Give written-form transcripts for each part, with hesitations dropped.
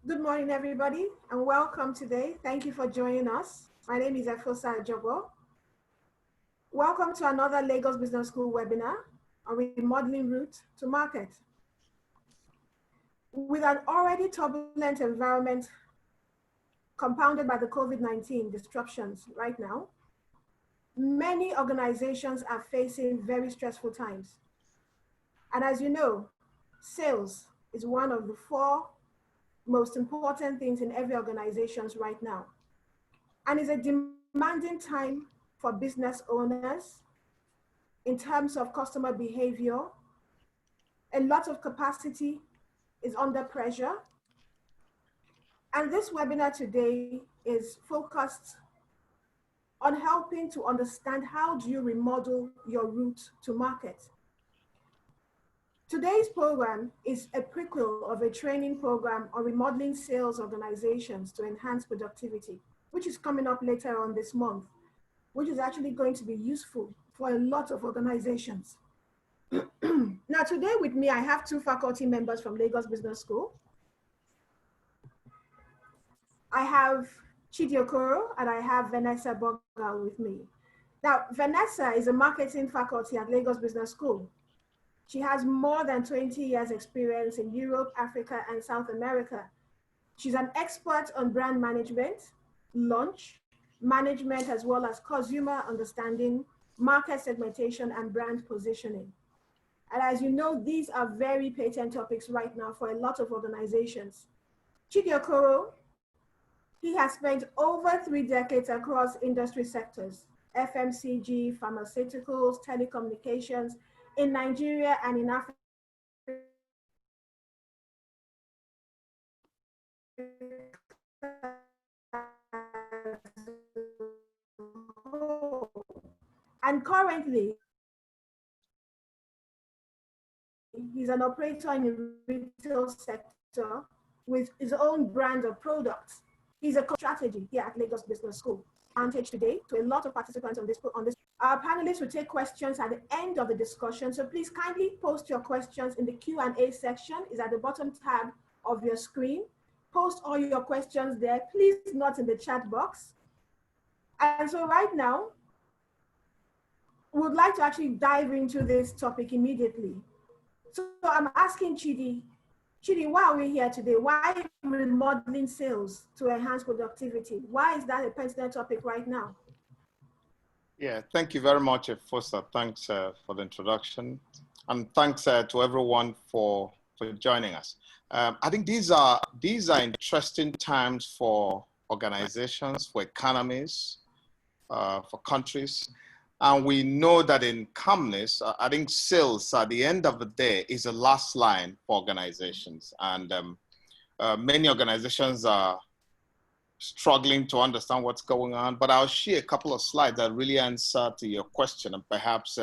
Good morning, everybody, and welcome today. Thank you for joining us. My name is Efosa Ajogo. Welcome to another Lagos Business School webinar on remodeling route to market. With an already turbulent environment compounded by the COVID-19 disruptions right now, many organizations are facing very stressful times. And as you know, sales is one of the four most important things in every organizations right now. And it's a demanding time for business owners in terms of customer behavior. A lot of capacity is under pressure. And this webinar today is focused on helping to understand how do you remodel your route to market. Today's program is a prequel of a training program on remodeling sales organizations to enhance productivity, which is coming up later on this month, which is actually going to be useful for a lot of organizations. Now, today with me, I have two faculty members from Lagos Business School. I have Chidi Okoro and I have Vanessa Burgal with me. Now, Vanessa is a marketing faculty at Lagos Business School. She has more than 20 years experience in Europe, Africa, and South America. She's an expert on brand management, launch, management, as well as consumer understanding, market segmentation, and brand positioning. And as you know, these are very patent topics right now for a lot of organizations. Chidi Okoro, he has spent over 3 decades across industry sectors, FMCG, pharmaceuticals, telecommunications, in Nigeria and in Africa. And currently, he's an operator in the retail sector with his own brand of products. He's a strategy here at Lagos Business School. Advantage today to a lot of participants on this. Our panelists will take questions at the end of the discussion. So please kindly post your questions in the Q&A section. It's at the bottom tab of your screen. Post all your questions there, please not in the chat box. And so right now, we would like to actually dive into this topic immediately. So I'm asking Chidi, why are we here today? Why remodeling sales to enhance productivity? Why is that a pertinent topic right now? Yeah, thank you very much, Fosa. Thanks for the introduction. And thanks to everyone for joining us. I think these are interesting times for organizations, for economies, for countries. And we know that in calmness, I think sales at the end of the day is the last line for organizations. And many organizations are struggling to understand what's going on, but I'll share a couple of slides that really answer to your question and perhaps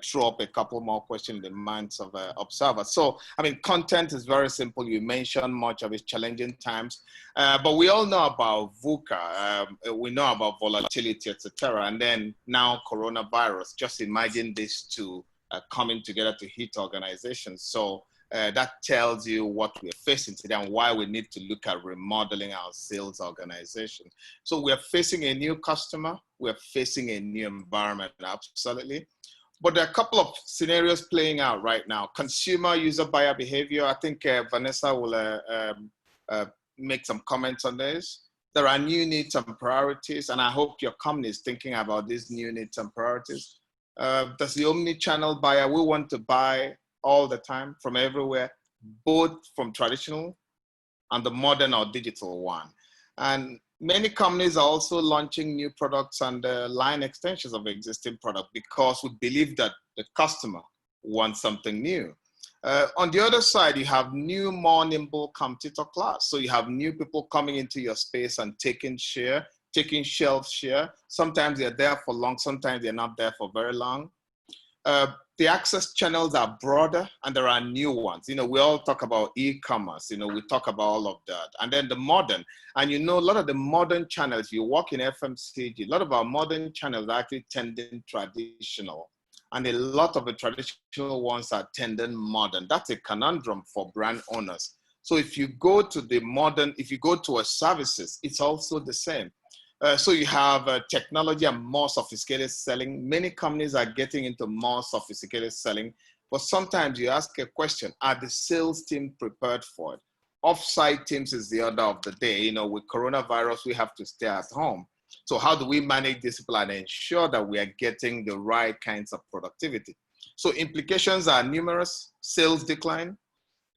throw up a couple more questions in the minds of observers. So, I mean, content is very simple. You mentioned much of its challenging times, but we all know about VUCA. We know about volatility, etc. And then now coronavirus. Just imagine these two coming together to hit organizations. So that tells you what we're facing today and why we need to look at remodeling our sales organization. So we're facing a new customer, we're facing a new environment, absolutely. But there are a couple of scenarios playing out right now. Consumer user buyer behavior, I think Vanessa will make some comments on this. There are new needs and priorities, and I hope your company is thinking about these new needs and priorities. There's the omni-channel buyer. We want to buy all the time from everywhere, both from traditional and the modern or digital one. And many companies are also launching new products and line extensions of existing product because we believe that the customer wants something new. On the other side, you have new, more nimble competitor class. So you have new people coming into your space and taking share, taking shelf share. Sometimes they're there for long, sometimes they're not there for very long. The access channels are broader and there are new ones. You know, we all talk about e-commerce, you know, we talk about all of that. And then the modern, and you know, a lot of the modern channels, you work in FMCG, a lot of our modern channels are actually tending traditional. And a lot of the traditional ones are tending modern. That's a conundrum for brand owners. So if you go to if you go to a services, it's also the same. So you have technology and more sophisticated selling. Many companies are getting into more sophisticated selling, but sometimes you ask a question, are the sales team prepared for it? Offsite teams is the order of the day. You know, with coronavirus, we have to stay at home. So how do we manage discipline and ensure that we are getting the right kinds of productivity? So implications are numerous: sales decline,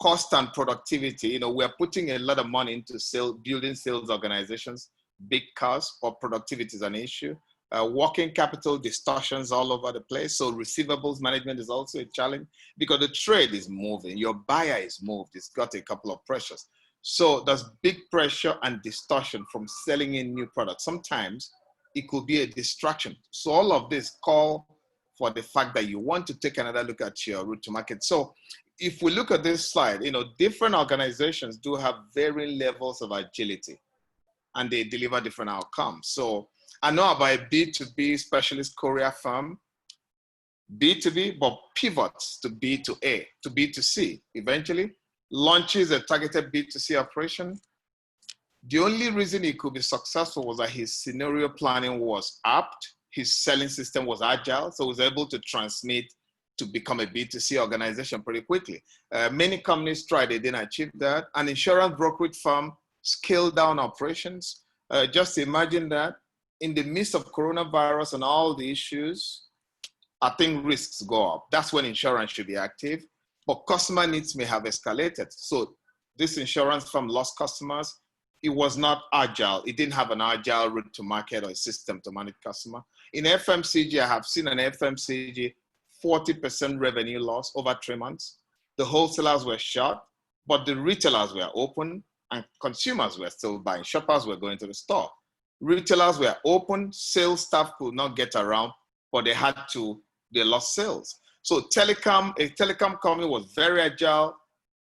cost and productivity. You know, we're putting a lot of money into building sales organizations, big costs, but productivity is an issue. Working capital distortions all over the place. So receivables management is also a challenge because the trade is moving. Your buyer is moved. It's got a couple of pressures. So there's big pressure and distortion from selling in new products. Sometimes it could be a distraction. So all of this call for the fact that you want to take another look at your route to market. So if we look at this slide, you know, different organizations do have varying levels of agility and they deliver different outcomes. So I know about a B2B specialist courier firm, B2B, but pivots to B2A, to B2C, eventually launches a targeted B2C operation. The only reason he could be successful was that his scenario planning was apt, his selling system was agile, so he was able to transmit to become a B2C organization pretty quickly. Many companies tried, they didn't achieve that. An insurance brokerage firm scaled down operations. Just imagine that in the midst of coronavirus and all the issues, I think risks go up. That's when insurance should be active, but customer needs may have escalated. So this insurance firm lost customers. It was not agile. It didn't have an agile route to market or a system to manage customer. In FMCG, I have seen an FMCG 40% revenue loss over 3 months. The wholesalers were shut, but the retailers were open and consumers were still buying. Shoppers were going to the store. Retailers were open, sales staff could not get around, but they lost sales. So a telecom company was very agile.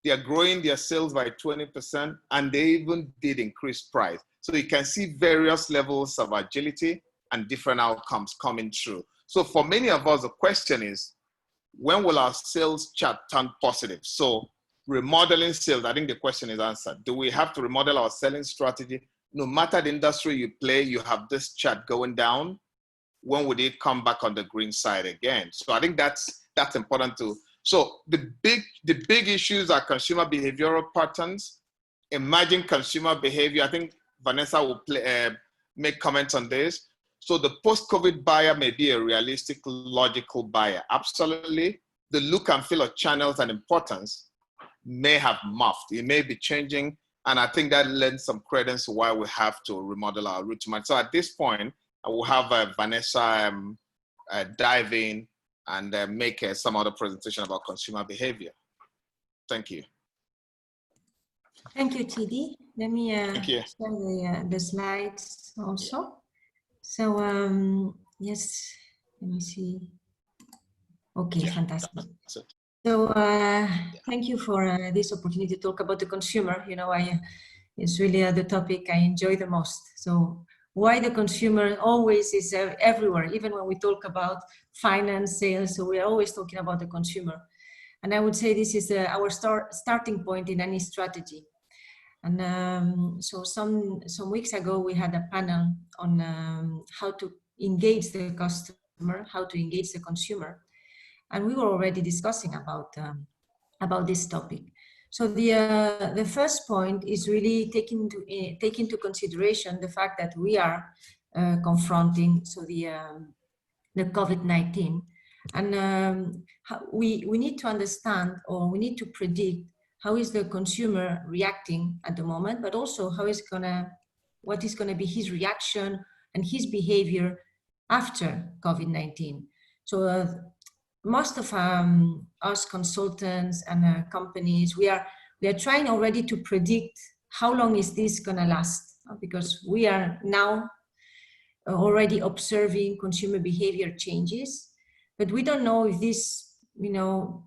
They are growing their sales by 20%, and they even did increase price. So you can see various levels of agility and different outcomes coming through. So for many of us, the question is, when will our sales chart turn positive? So remodeling sales, I think the question is answered. Do we have to remodel our selling strategy? No matter the industry you play, you have this chart going down. When would it come back on the green side again? So I think that's important too. So the big issues are consumer behavioral patterns, emerging consumer behavior. I think Vanessa will make comments on this. So the post-COVID buyer may be a realistic, logical buyer. Absolutely. The look and feel of channels and importance may have morphed. It may be changing. And I think that lends some credence to why we have to remodel our route to market. So at this point, I will have Vanessa dive in and make some other presentation about consumer behavior. Thank you. Thank you, TD. Let me share the slides also. So yes, let me see. Okay, fantastic. So thank you for this opportunity to talk about the consumer. You know, it's really the topic I enjoy the most. So why the consumer always is everywhere, even when we talk about finance, sales, so we're always talking about the consumer. And I would say this is our starting point in any strategy. And so some weeks ago, we had a panel on how to engage the customer, how to engage the consumer. And we were already discussing about this topic. So the first point is really take into consideration the fact that we are confronting the COVID-19, and we need to understand, or we need to predict, how is the consumer reacting at the moment, but also what is gonna be his reaction and his behavior after COVID-19. So most of us consultants and companies, we are trying already to predict how long is this gonna last, because we are now already observing consumer behavior changes, but we don't know if these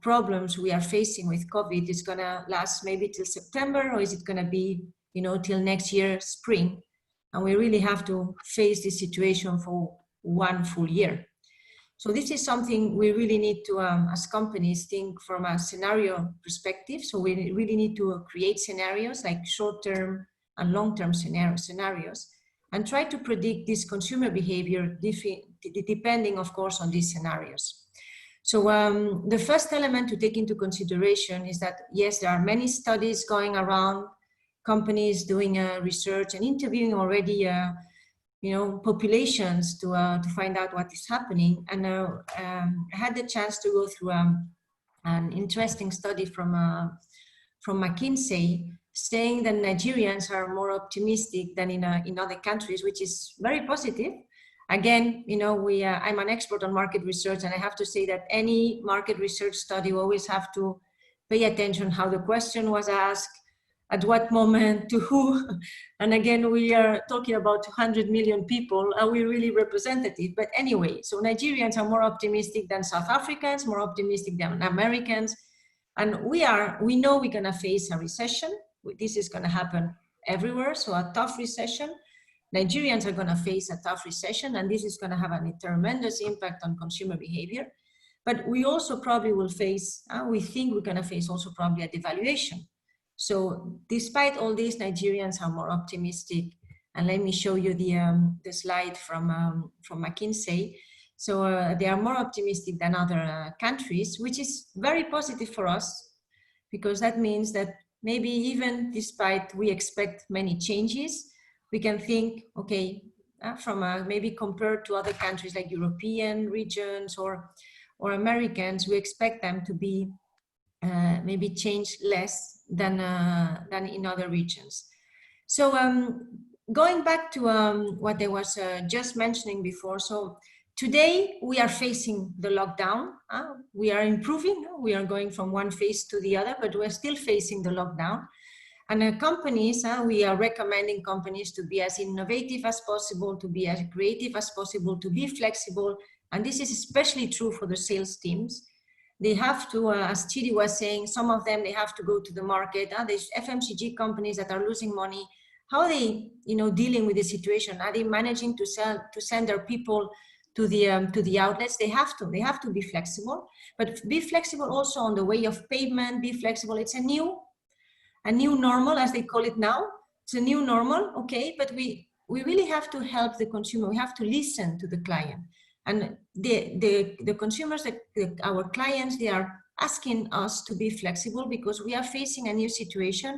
problems we are facing with COVID is gonna last maybe till September, or is it gonna be till next year spring, and we really have to face this situation for one full year. So this is something we really need to, as companies, think from a scenario perspective. So we really need to create scenarios like short-term and long-term scenarios, and try to predict this consumer behavior depending, of course, on these scenarios. So the first element to take into consideration is that, yes, there are many studies going around, companies doing research and interviewing already populations to find out what is happening. And I had the chance to go through an interesting study from McKinsey, saying that Nigerians are more optimistic than in other countries, which is very positive. Again, I'm an expert on market research, and I have to say that any market research study, you always have to pay attention how the question was asked, at what moment, to who. And again, we are talking about 200 million people. Are we really representative? But anyway, so Nigerians are more optimistic than South Africans, more optimistic than Americans. And we know we're gonna face a recession. This is gonna happen everywhere, so a tough recession. Nigerians are gonna face a tough recession, and this is gonna have a tremendous impact on consumer behavior. But we also probably will face, we think we're gonna face also probably a devaluation. So despite all these, Nigerians are more optimistic. And let me show you the slide from McKinsey. So they are more optimistic than other countries, which is very positive for us, because that means that maybe even despite we expect many changes, we can think, okay, maybe compared to other countries like European regions or Americans, we expect them to be maybe change less than in other regions. So going back to what I was just mentioning before, so today we are facing the lockdown. We are improving. We are going from one phase to the other, but we're still facing the lockdown. And companies, we are recommending companies to be as innovative as possible, to be as creative as possible, to be flexible. And this is especially true for the sales teams. They have to, as Chidi was saying, some of them, they have to go to the market. There's FMCG companies that are losing money. How are they, dealing with the situation? Are they managing to send their people to the outlets? They have to be flexible, but be flexible also on the way of payment. Be flexible. It's a new normal, as they call it now. It's a new normal, okay? But we really have to help the consumer. We have to listen to the client. And the consumers, our clients, they are asking us to be flexible because we are facing a new situation.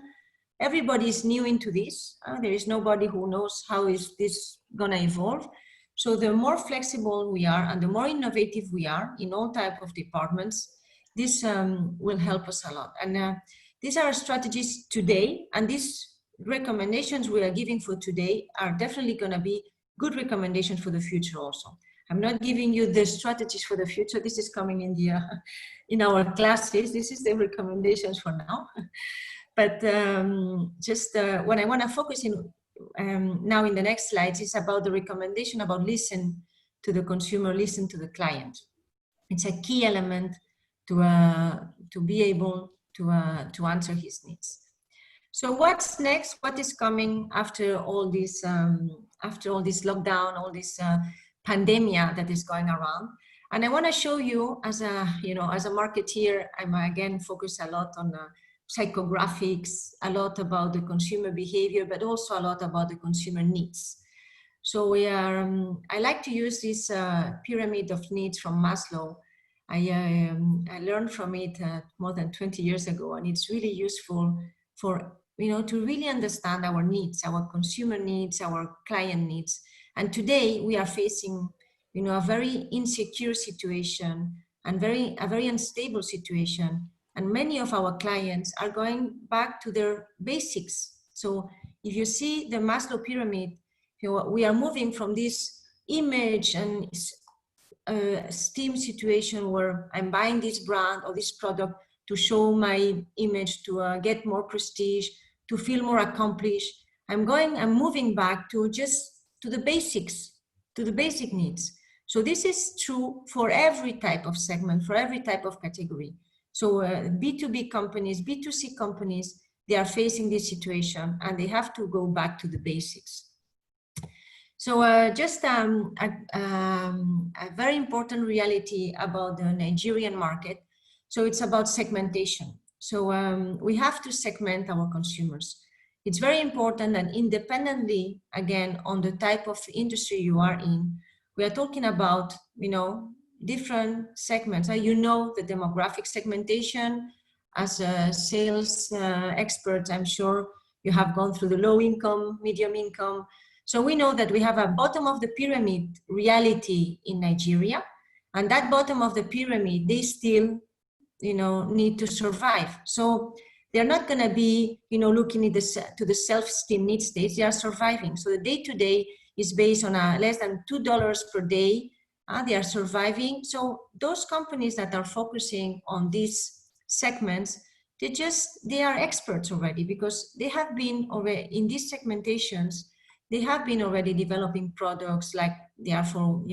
Everybody is new into this. There is nobody who knows how is this gonna evolve. So the more flexible we are and the more innovative we are in all types of departments, this will help us a lot. And these are strategies today, and these recommendations we are giving for today are definitely gonna be good recommendations for the future also. I'm not giving you the strategies for the future. This is coming in our classes. This is the recommendations for now. But what I want to focus in now in the next slides is about the recommendation about listen to the consumer, listen to the client. It's a key element to be able to answer his needs. So what's next? What is coming after all this lockdown, all this pandemia that is going around? And I want to show you, as a marketeer, I'm again focused a lot on psychographics, a lot about the consumer behavior, but also a lot about the consumer needs. So I like to use this pyramid of needs from Maslow. I learned from it more than 20 years ago, and it's really useful for to really understand our needs, our consumer needs, our client needs. And today we are facing, a very insecure situation and a very unstable situation. And many of our clients are going back to their basics. So if you see the Maslow pyramid, we are moving from this image and esteem situation where I'm buying this brand or this product to show my image, to get more prestige, to feel more accomplished. I'm moving back to the basics, to the basic needs. So this is true for every type of segment, for every type of category. So B2B companies, B2C companies, they are facing this situation and they have to go back to the basics. So just a very important reality about the Nigerian market. So it's about segmentation. So we have to segment our consumers. It's very important that independently, again, on the type of industry you are in, we are talking about, different segments. You know the demographic segmentation. As a sales expert, I'm sure you have gone through the low income, medium income. So we know that we have a bottom of the pyramid reality in Nigeria, and that bottom of the pyramid, they still, need to survive. So they're not going to be, looking at to the self-esteem need states. They are surviving. So the day-to-day is based on less than $2 per day. They are surviving. So those companies that are focusing on these segments, they are experts already, because they have been already in these segmentations. They have been already developing products, like they are for,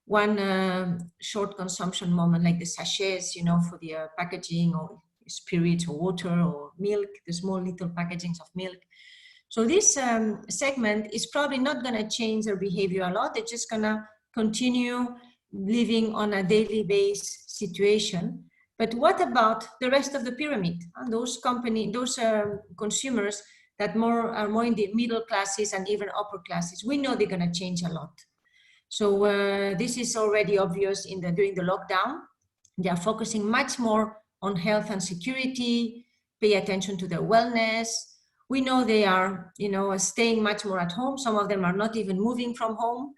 one short consumption moment, like the sachets, for the packaging, or spirits or water or milk, the small little packagings of milk. So this segment is probably not going to change their behavior a lot. They're just going to continue living on a daily base situation. But what about the rest of the pyramid? And those consumers that are more in the middle classes and even upper classes, we know they're going to change a lot. So this is already obvious during the lockdown. They are focusing much more on health and security, pay attention to their wellness. We know they are, staying much more at home. Some of them are not even moving from home.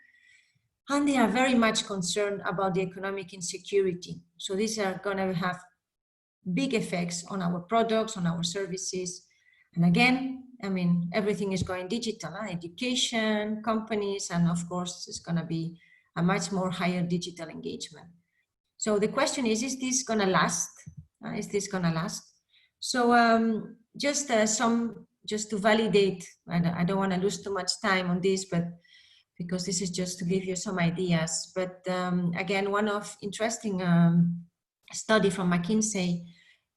And they are very much concerned about the economic insecurity. So these are going to have big effects on our products, on our services. And again, everything is going digital, education, companies, and of course, it's going to be a much more higher digital engagement. So the question is this going to last? Is this going to last? So just to validate, I don't want to lose too much time on this, but because this is just to give you some ideas. But again, one of interesting study from McKinsey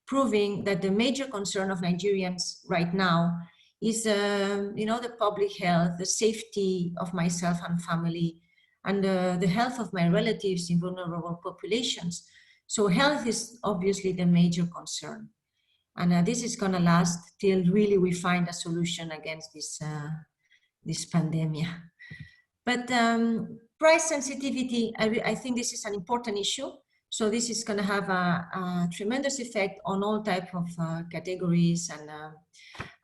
proving that the major concern of Nigerians right now is, the public health, the safety of myself and family, and the health of my relatives in vulnerable populations. So health is obviously the major concern. And this is going to last till really we find a solution against this pandemic. But price sensitivity, I think this is an important issue. So this is going to have a tremendous effect on all types of categories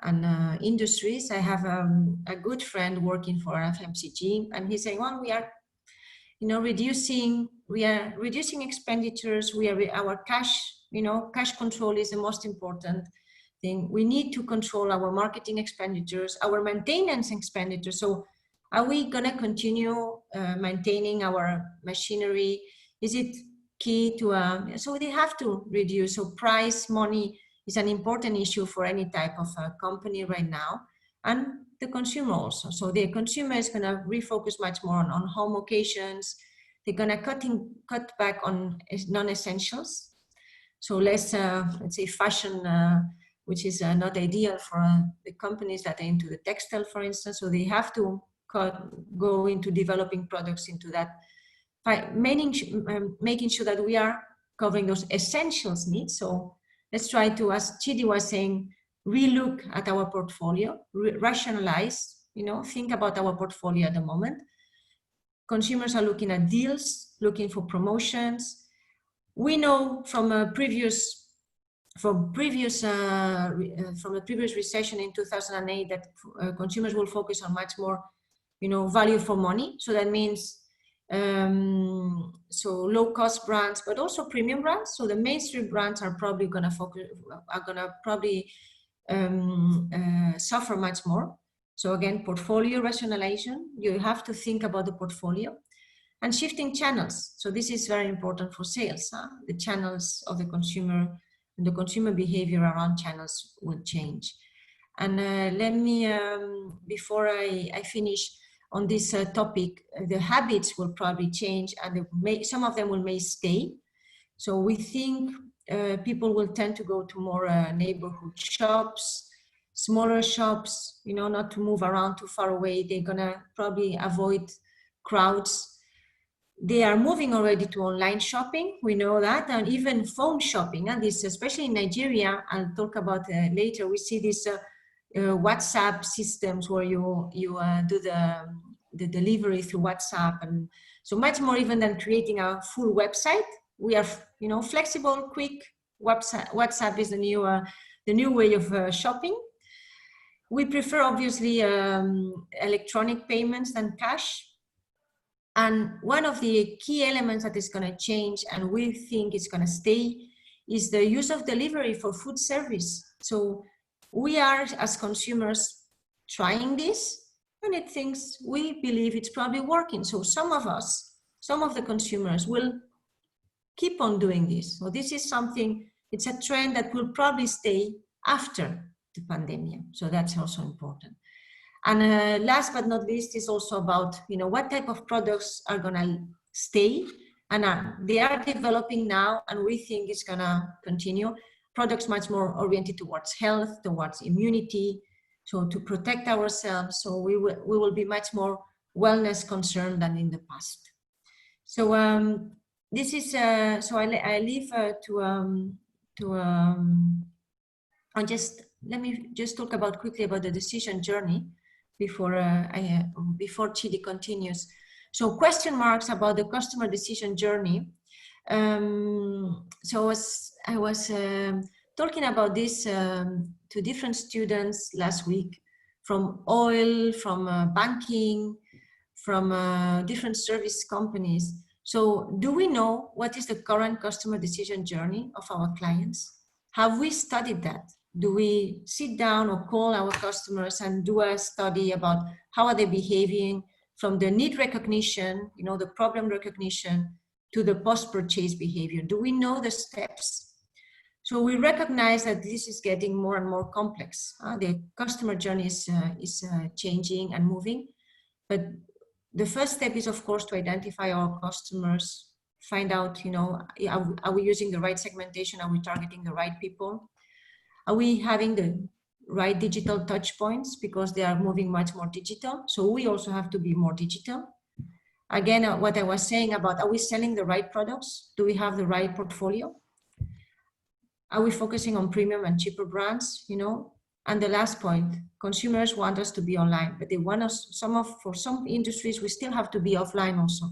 and industries. I have a good friend working for FMCG, and he's saying, well, we are reducing expenditures. Our cash, cash control is the most important thing. We need to control our marketing expenditures, our maintenance expenditures. So are we going to continue maintaining our machinery? Is it key to, so they have to reduce. So price, money is an important issue for any type of company right now, and the consumer also. So the consumer is going to refocus much more on home occasions. They're going to cut back on non-essentials. So less, let's say, fashion, which is not ideal for the companies that are into the textile, for instance. So they have to go into developing products into that, making sure that we are covering those essentials needs. So let's try to, as Chidi was saying, relook at our portfolio, rationalize, think about our portfolio at the moment. Consumers are looking at deals, looking for promotions. We know from a previous recession in 2008 that consumers will focus on much more, value for money. So that means so low-cost brands, but also premium brands. So the mainstream brands are probably going to suffer much more. So again, portfolio rationalization. You have to think about the portfolio and shifting channels. So this is very important for sales. The channels of the consumer and the consumer behavior around channels will change. And let me, before I finish on this topic, the habits will probably change, and some of them may stay. So we think people will tend to go to more neighborhood shops. smaller shops, you know, not to move around too far away. They're gonna probably avoid crowds. They are moving already to online shopping, we know that, and even phone shopping. And this, especially in Nigeria, I'll talk about later, we see these WhatsApp systems where you do the delivery through WhatsApp. And so much more even than creating a full website, we are, you know, flexible, quick. WhatsApp is the new way of shopping. We prefer obviously electronic payments than cash. And one of the key elements that is going to change, and we think it's going to stay, is the use of delivery for food service. So we are, as consumers, trying this, and we believe it's probably working. So some of us, some of the consumers will keep on doing this. So this is something, it's a trend that will probably stay after the pandemic. So that's also important. And last but not least is also about, you know, what type of products are gonna stay, and they are developing now, and we think it's gonna continue. Products much more oriented towards health, towards immunity, so to protect ourselves. So we will be much more wellness concerned than in the past. So this is so I leave let me just talk about quickly about the decision journey before Chidi continues. So question marks about the customer decision journey. So I was talking about this to different students last week, from oil, from banking, from different service companies. So do we know what is the current customer decision journey of our clients? Have we studied that? Do we sit down or call our customers and do a study about how are they behaving from the need recognition, you know, the problem recognition, to the post-purchase behavior? Do we know the steps? So we recognize that this is getting more and more complex. The customer journey is changing and moving, but the first step is, of course, to identify our customers, find out, you know, are we using the right segmentation? Are we targeting the right people? Are we having the right digital touch points, because they are moving much more digital? So we also have to be more digital. Again, what I was saying about, are we selling the right products? Do we have the right portfolio? Are we focusing on premium and cheaper brands, you know? And the last point, consumers want us to be online, but they want us, for some industries, we still have to be offline also.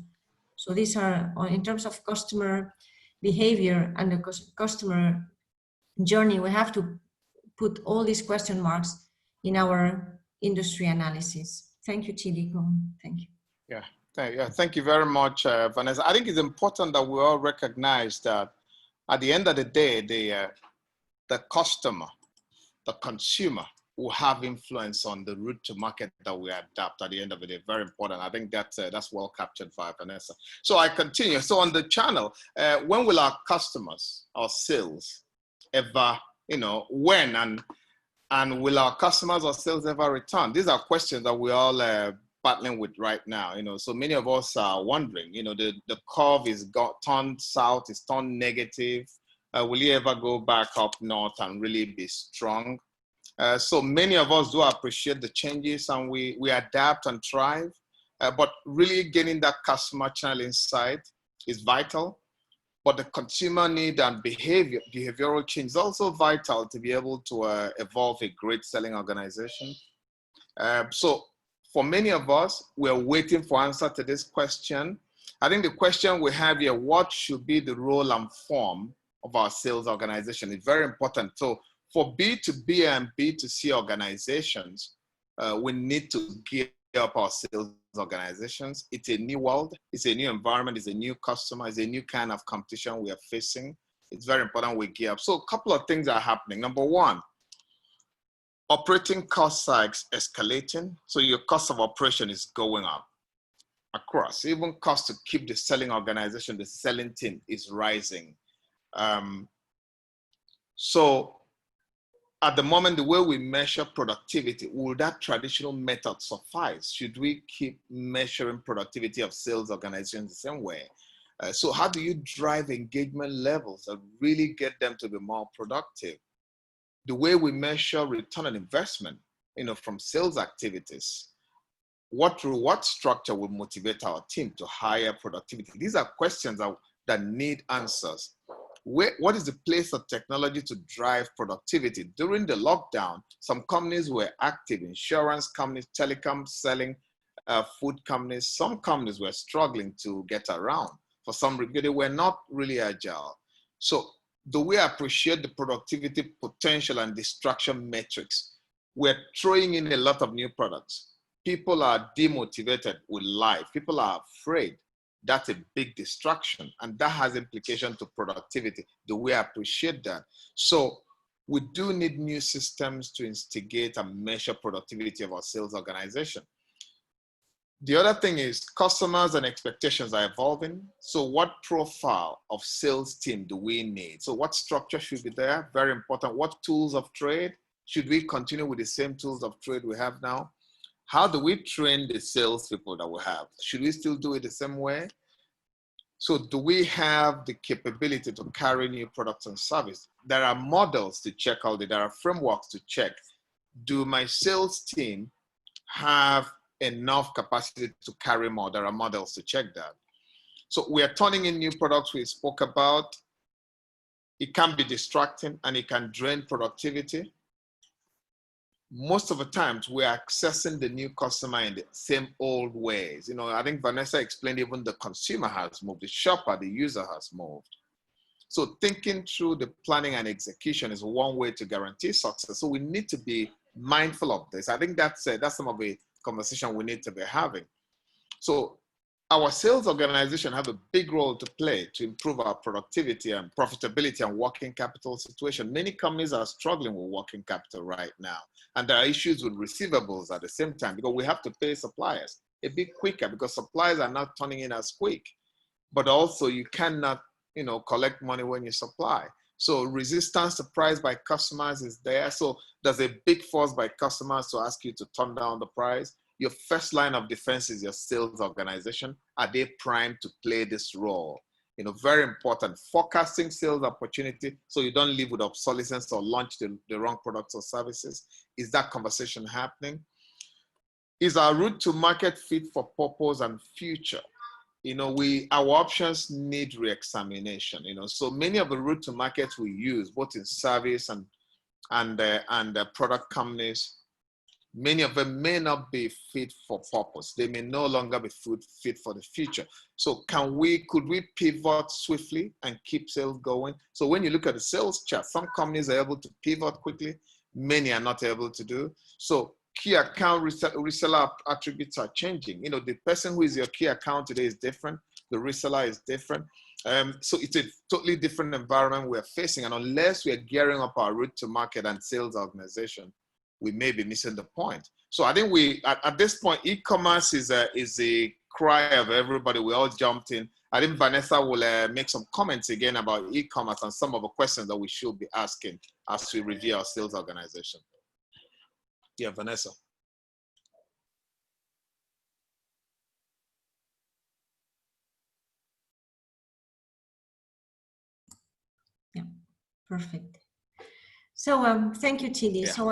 So these are, in terms of customer behavior and the customer journey, we have to put all these question marks in our industry analysis. Thank you, Chidi. Thank you. Yeah, thank you very much, Vanessa. I think it's important that we all recognize that at the end of the day, the customer, the consumer, will have influence on the route to market that we adapt at the end of the day. Very important. I think that's well captured by Vanessa. So I continue. So on the channel, when will our customers, our sales, ever, you know, when and will our customers or sales ever return? These are questions that we all battling with right now, you know. So many of us are wondering, you know, the curve is turned south, it's turned negative. Will you ever go back up north and really be strong? So many of us do appreciate the changes, and we adapt and thrive, but really getting that customer channel insight is vital. But the consumer need and behavioral change is also vital to be able to evolve a great selling organization. So for many of us, we're waiting for answer to this question. I think the question we have here, what should be the role and form of our sales organization, is very important. So for B2B and B2C organizations, we need to gear up our sales organizations. It's a new world, it's a new environment, it's a new customer, it's a new kind of competition we are facing. It's very important we gear up. So a couple of things are happening. Number one, operating costs are escalating. So your cost of operation is going up across. Even cost to keep the selling organization, the selling team, is rising. So at the moment, the way we measure productivity, will that traditional method suffice? Should we keep measuring productivity of sales organizations the same way? So how do you drive engagement levels and really get them to be more productive? the way we measure return on investment, from sales activities. What reward structure will motivate our team to higher productivity? These are questions that need answers. What is the place of technology to drive productivity? During the lockdown, some companies were active, insurance companies, telecom, selling, food companies. Some companies were struggling to get around. For some reason, they were not really agile. So do we appreciate the productivity potential and distraction metrics? We're throwing in a lot of new products. People are demotivated with life. People are afraid. That's a big distraction, and that has implication to productivity. Do we appreciate that? So we do need new systems to instigate and measure productivity of our sales organization. The other thing is customers and expectations are evolving. So what profile of sales team do we need? So what structure should be there? Very important. What tools of trade? Should we continue with the same tools of trade we have now? How do we train the salespeople that we have? Should we still do it the same way? So do we have the capability to carry new products and service? There are models to check all that. There are frameworks to check. Do my sales team have enough capacity to carry more? There are models to check that. So we are turning in new products we spoke about. It can be distracting and it can drain productivity. Most of the times we're accessing the new customer in the same old ways. I think Vanessa explained even the consumer has moved, the shopper, the user has moved. So thinking through the planning and execution is one way to guarantee success. So we need to be mindful of this. I think that's some of the conversation we need to be having. So our sales organization have a big role to play to improve our productivity and profitability and working capital situation. Many companies are struggling with working capital right now. And there are issues with receivables at the same time because we have to pay suppliers a bit quicker because suppliers are not turning in as quick. But also you cannot, collect money when you supply. So resistance to price by customers is there. So there's a big force by customers to ask you to turn down the price. Your first line of defense is your sales organization. Are they primed to play this role? Very important. Forecasting sales opportunity so you don't live with obsolescence or launch the wrong products or services. Is that conversation happening? Is our route to market fit for purpose and future? Our options need re-examination. So many of the route to markets we use, both in service and product companies, many of them may not be fit for purpose. They may no longer be fit for the future. So could we pivot swiftly and keep sales going? So when you look at the sales chart, some companies are able to pivot quickly. Many are not able to do. So key account reseller attributes are changing. The person who is your key account today is different. The reseller is different. So it's a totally different environment we're facing. And unless we are gearing up our route to market and sales organization, we may be missing the point. So I think at this point, e-commerce is a cry of everybody. We all jumped in. I think Vanessa will make some comments again about e-commerce and some of the questions that we should be asking as we review our sales organization. Yeah, Vanessa. Yeah, perfect. So thank you, Chidi. Yeah, so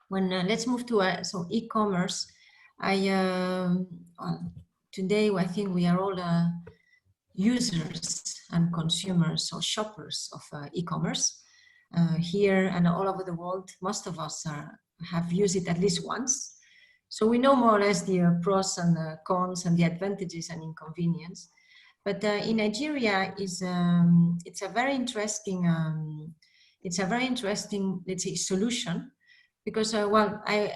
when let's move to e-commerce. Today I think we are all users and consumers or shoppers of e-commerce here and all over the world. Most of us have used it at least once, so we know more or less the pros and the cons and the advantages and inconvenience. But in Nigeria, it's a very interesting. It's a very interesting, let's say, solution, because well, I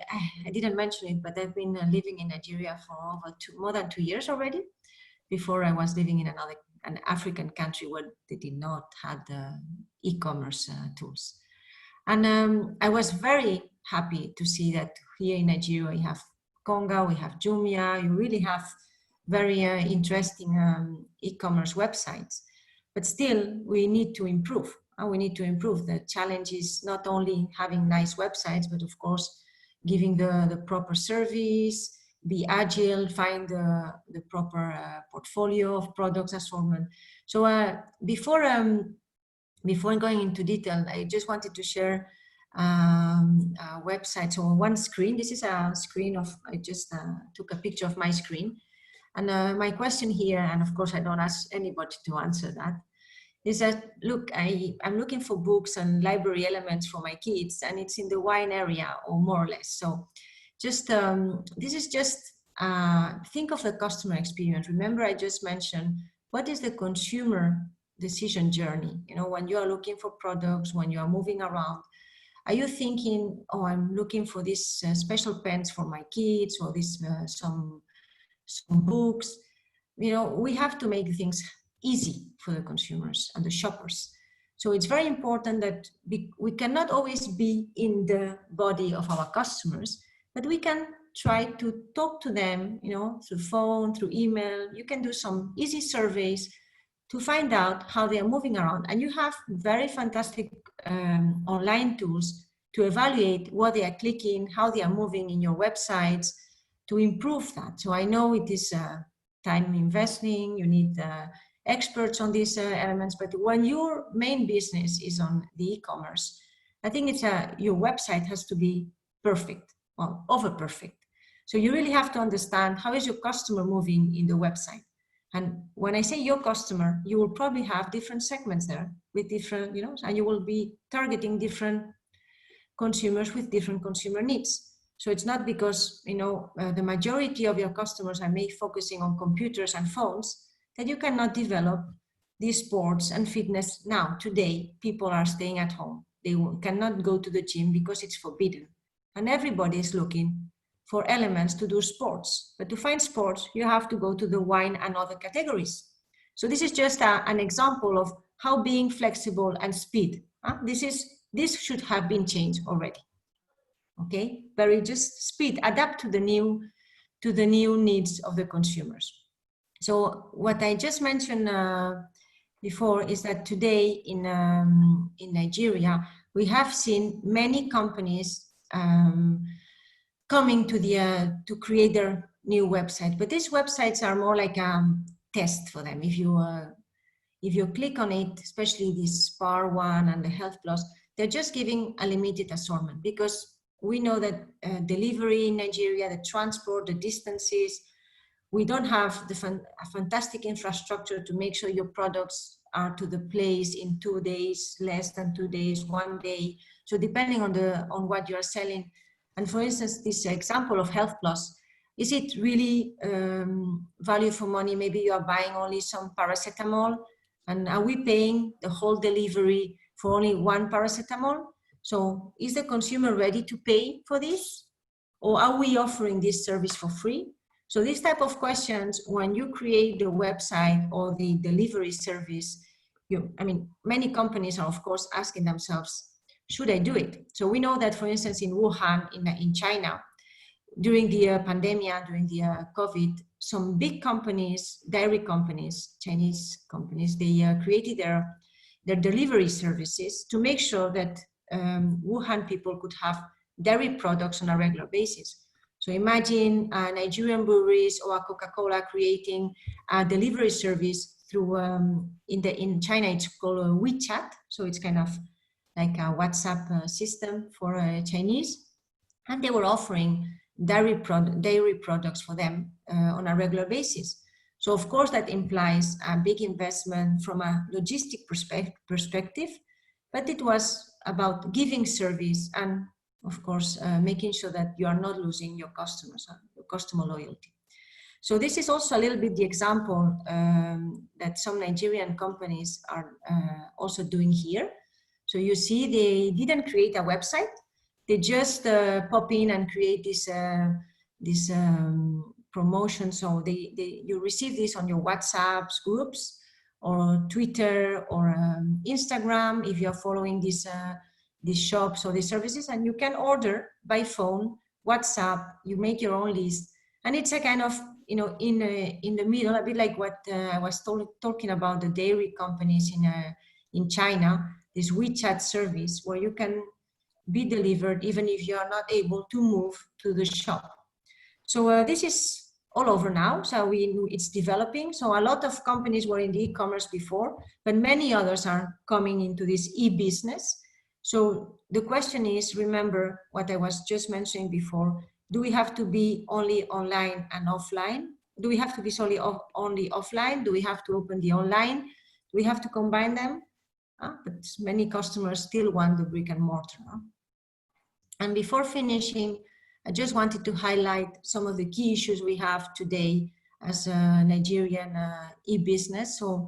didn't mention it, but I've been living in Nigeria for more than 2 years already. Before I was living in an African country where they did not have the e-commerce tools, and I was very happy to see that here in Nigeria we have Konga, we have Jumia. You really have very interesting e-commerce websites, but still we need to improve. We need to improve. The challenge is not only having nice websites, but of course, giving the proper service, be agile, find the proper portfolio of products assortment. So before before going into detail, I just wanted to share a website. So on one screen, this is a screen of, I just took a picture of my screen. And my question here, and of course I don't ask anybody to answer that, is that, look, I'm looking for books and library elements for my kids, and it's in the wine area, or more or less. So just, this is just, think of the customer experience. Remember, I just mentioned, what is the consumer decision journey? You know, when you are looking for products, when you are moving around, are you thinking, oh, I'm looking for these special pens for my kids, or this some books? You know, we have to make things easy for the consumers and the shoppers. So it's very important that we cannot always be in the body of our customers, but we can try to talk to them, you know, through phone, through email. You can do some easy surveys to find out how they are moving around. And you have very fantastic online tools to evaluate what they are clicking, how they are moving in your websites, to improve that. So I know it is time investing, you need experts on these elements, but when your main business is on the e-commerce, I think it's your website has to be perfect, well, over perfect. So you really have to understand how is your customer moving in the website. And when I say your customer, you will probably have different segments there with different, you know, and you will be targeting different consumers with different consumer needs. So it's not because, you know, the majority of your customers are maybe focusing on computers and phones that you cannot develop these sports and fitness now. Today, people are staying at home. They cannot go to the gym because it's forbidden. And everybody is looking for elements to do sports. But to find sports, you have to go to the wine and other categories. So this is just an example of how being flexible and speed. This should have been changed already. Okay, very just speed, adapt to the new needs of the consumers. So what I just mentioned before is that today in Nigeria, we have seen many companies coming to to create their new website, but these websites are more like a test for them. If you click on it, especially this SPAR one and the Health Plus, they're just giving a limited assortment, because we know that delivery in Nigeria, the transport, the distances, we don't have a fantastic infrastructure to make sure your products are to the place in 2 days, less than 2 days, 1 day. So depending on what you are selling. And for instance, this example of Health Plus, is it really value for money? Maybe you are buying only some paracetamol, and are we paying the whole delivery for only one paracetamol? So is the consumer ready to pay for this? Or are we offering this service for free? So these type of questions, when you create the website or the delivery service, many companies are of course asking themselves, should I do it? So we know that, for instance, in Wuhan, in China, during the pandemic, during the COVID, some big companies, dairy companies, Chinese companies, they created their delivery services to make sure that Wuhan people could have dairy products on a regular basis. So imagine Nigerian breweries or Coca-Cola creating a delivery service through, in China, it's called WeChat. So it's kind of like a WhatsApp system for Chinese. And they were offering dairy products for them on a regular basis. So of course that implies a big investment from a logistic perspective, but it was about giving service and of course making sure that you are not losing your customers, your customer loyalty. So this is also a little bit the example that some Nigerian companies are also doing here. So you see they didn't create a website. They just pop in and create this promotion. So you receive this on your WhatsApp groups or Twitter or Instagram if you're following these shops or these services, and you can order by phone, WhatsApp, you make your own list. And it's a kind of, in the middle, a bit like what I was talking about the dairy companies in China, this WeChat service where you can be delivered even if you are not able to move to the shop. So this is all over now. So it's developing. So a lot of companies were in the e-commerce before, but many others are coming into this e-business. So the question is, remember what I was just mentioning before, do we have to be only online and offline? Do we have to be solely only offline? Do we have to open the online? Do we have to combine them? But many customers still want the brick and mortar. And before finishing, I just wanted to highlight some of the key issues we have today as a Nigerian e-business. So,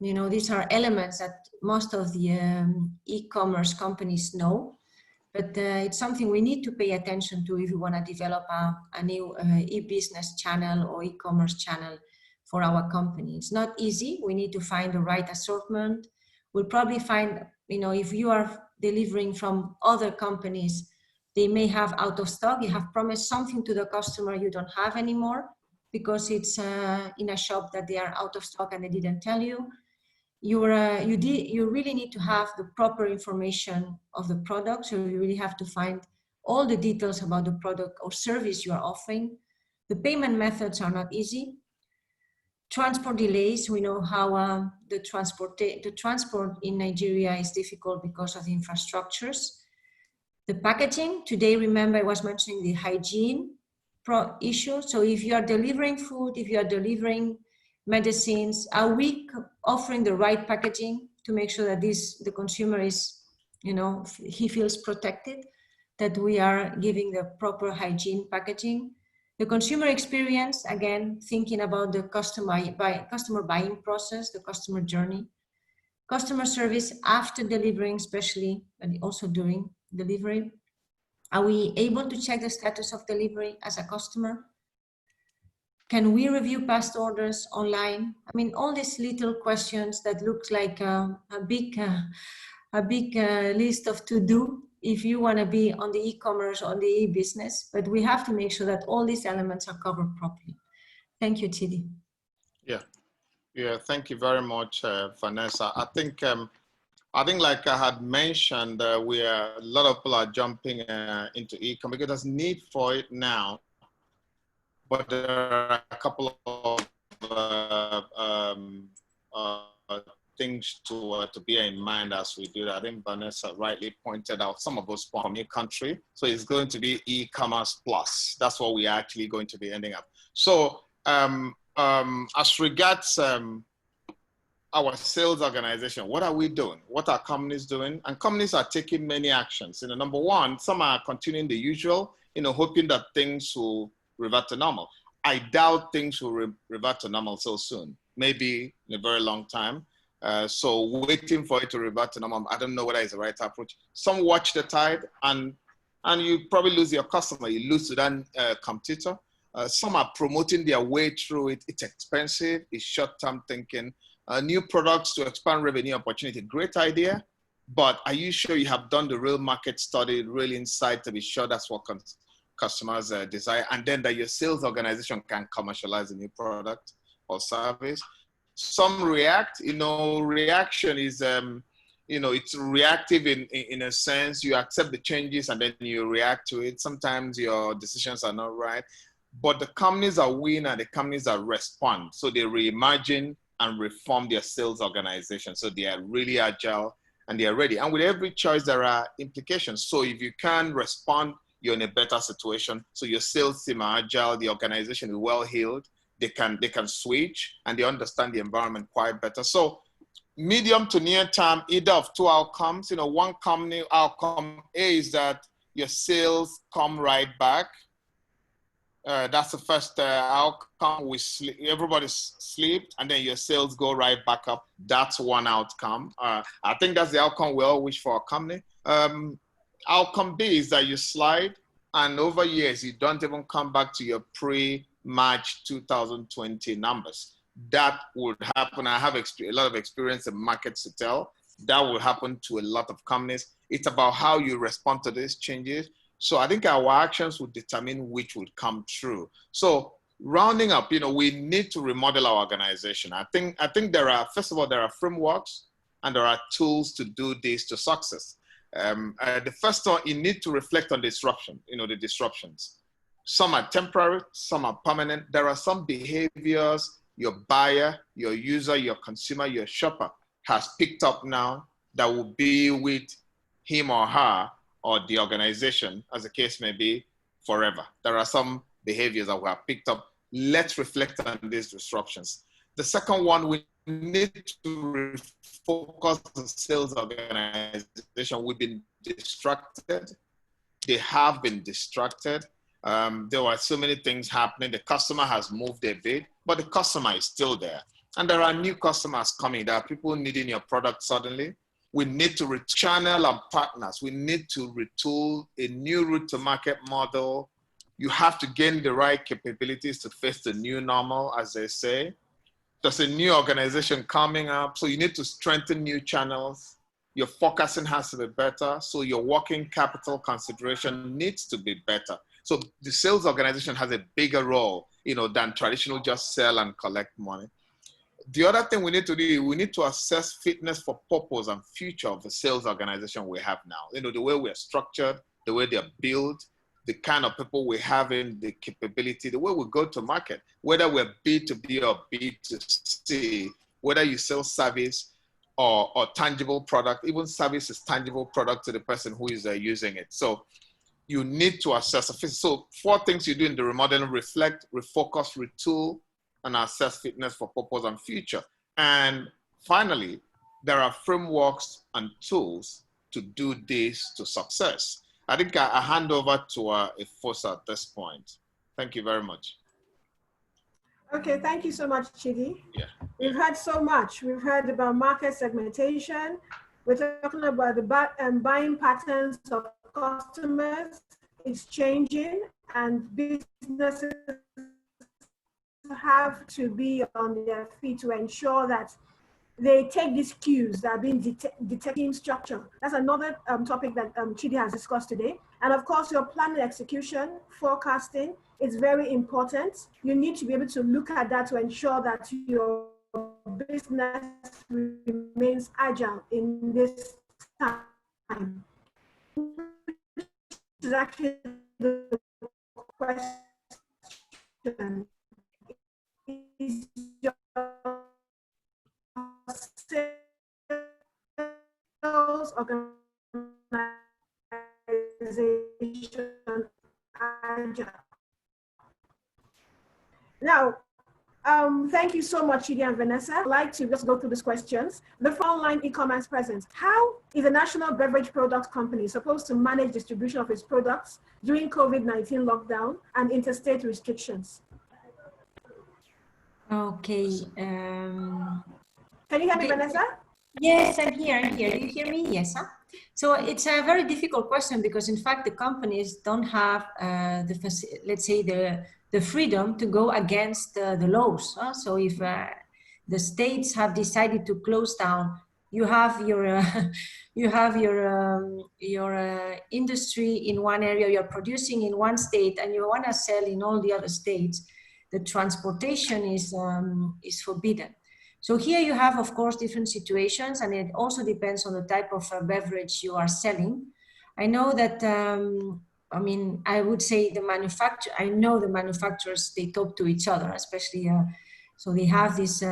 you know, these are elements that most of the e-commerce companies know, but it's something we need to pay attention to if we want to develop a new e-business channel or e-commerce channel for our company. It's not easy. We need to find the right assortment. We'll probably find, you know, if you are delivering from other companies, they may have out of stock. You have promised something to the customer you don't have anymore because it's in a shop that they are out of stock and they didn't tell you. You really need to have the proper information of the product. So you really have to find all the details about the product or service you are offering. The payment methods are not easy. Transport delays, we know how the transport in Nigeria is difficult because of the infrastructures. The packaging, today, remember I was mentioning the hygiene issue. So if you are delivering food, if you are delivering medicines, are we offering the right packaging to make sure that the consumer is, you know, he feels protected, that we are giving the proper hygiene packaging? The consumer experience, again, thinking about the customer buying process, the customer journey. Customer service after delivering, especially, and also during delivery. Are we able to check the status of delivery as a customer? Can we review past orders online? I mean, all these little questions that looks like a big list of to-do if you want to be on the e-commerce, on the e-business, but we have to make sure that all these elements are covered properly. Thank you, Chidi. Yeah, thank you very much, Vanessa. I think like I had mentioned, a lot of people are jumping into e-commerce because there's need for it now, but there are a couple of things to bear in mind as we do that. I think Vanessa rightly pointed out some of those from your country. So it's going to be e-commerce plus. That's what we're actually going to be ending up. So as regards our sales organization, what are we doing? What are companies doing? And companies are taking many actions. You know, number one, some are continuing the usual, you know, hoping that things will revert to normal. I doubt things will revert to normal so soon, maybe in a very long time. So waiting for it to revert to normal, I don't know whether it's the right approach. Some watch the tide and you probably lose your customer, you lose to that competitor. Some are promoting their way through it. It's expensive, it's short-term thinking. New products to expand revenue opportunity, great idea, but are you sure you have done the real market study, real insight to be sure that's what customers desire, and then that your sales organization can commercialize a new product or service? Some react, you know, reaction is, you know, it's reactive in a sense. You accept the changes and then you react to it. Sometimes your decisions are not right, but the companies are win and the companies that respond. So they reimagine and reform their sales organization. So they are really agile and they are ready. And with every choice, there are implications. So if you can respond, you're in a better situation. So your sales team are agile, the organization is well-heeled, they can switch and they understand the environment quite better. So medium to near term, either of two outcomes. You know, one company outcome A is that your sales come right back. That's the first outcome. Everybody slept, and then your sales go right back up. That's one outcome. I think that's the outcome we all wish for a company. Outcome B is that you slide, and over years, you don't even come back to your pre-March 2020 numbers. That would happen. I have a lot of experience in markets to tell. That will happen to a lot of companies. It's about how you respond to these changes. So I think our actions will determine which would come true. So rounding up, you know, we need to remodel our organization. I think there are, first of all, there are frameworks and there are tools to do this to success. The first one, you need to reflect on disruption, you know, the disruptions. Some are temporary, some are permanent. There are some behaviors your buyer, your user, your consumer, your shopper has picked up now that will be with him or her or the organization, as the case may be, forever. There are some behaviors that we have picked up. Let's reflect on these disruptions. The second one, we need to refocus the sales organization. We've been distracted. They have been distracted. There were so many things happening. The customer has moved a bit, but the customer is still there. And there are new customers coming. There are people needing your product suddenly. We need to channel our partners. We need to retool a new route to market model. You have to gain the right capabilities to face the new normal, as they say. There's a new organization coming up, so you need to strengthen new channels. Your forecasting has to be better, so your working capital consideration needs to be better. So the sales organization has a bigger role, than traditional just sell and collect money. The other thing we need to do, we need to assess fitness for purpose and future of the sales organization we have now. The way we're structured, the way they're built, the kind of people we have in the capability, the way we go to market, whether we're B2B or B2C, whether you sell service or tangible product, even service is tangible product to the person who is using it. So you need to assess. So 4 things you do in the remodeling: reflect, refocus, retool, and assess fitness for purpose and future. And finally, there are frameworks and tools to do this to success. I think I hand over to Ifosa at this point. Thank you very much. Okay, thank you so much, Chidi. Yeah. We've heard so much. We've heard about market segmentation. We're talking about the buying patterns of customers. It's changing, and businesses have to be on their feet to ensure that they take these cues that are being detecting structure. That's another topic that Chidi has discussed today. And of course, your planning, execution, forecasting is very important. You need to be able to look at that to ensure that your business remains agile in this time. This is actually the question. Is your sales organization agile? Now, thank you so much, Chidi and Vanessa. I'd like to just go through these questions. The frontline e-commerce presence. How is a national beverage product company supposed to manage distribution of its products during COVID-19 lockdown and interstate restrictions? Okay. Can you hear me, Vanessa? Yes, I'm here. Do you hear me? Yes. Huh? So it's a very difficult question because, in fact, the companies don't have let's say the freedom to go against the laws. Huh? So if the states have decided to close down, you have your industry in one area, you're producing in one state, and you want to sell in all the other states. The transportation is forbidden. So here you have, of course, different situations, and it also depends on the type of beverage you are selling. I know that, I would say I know the manufacturers, they talk to each other, especially, so they have these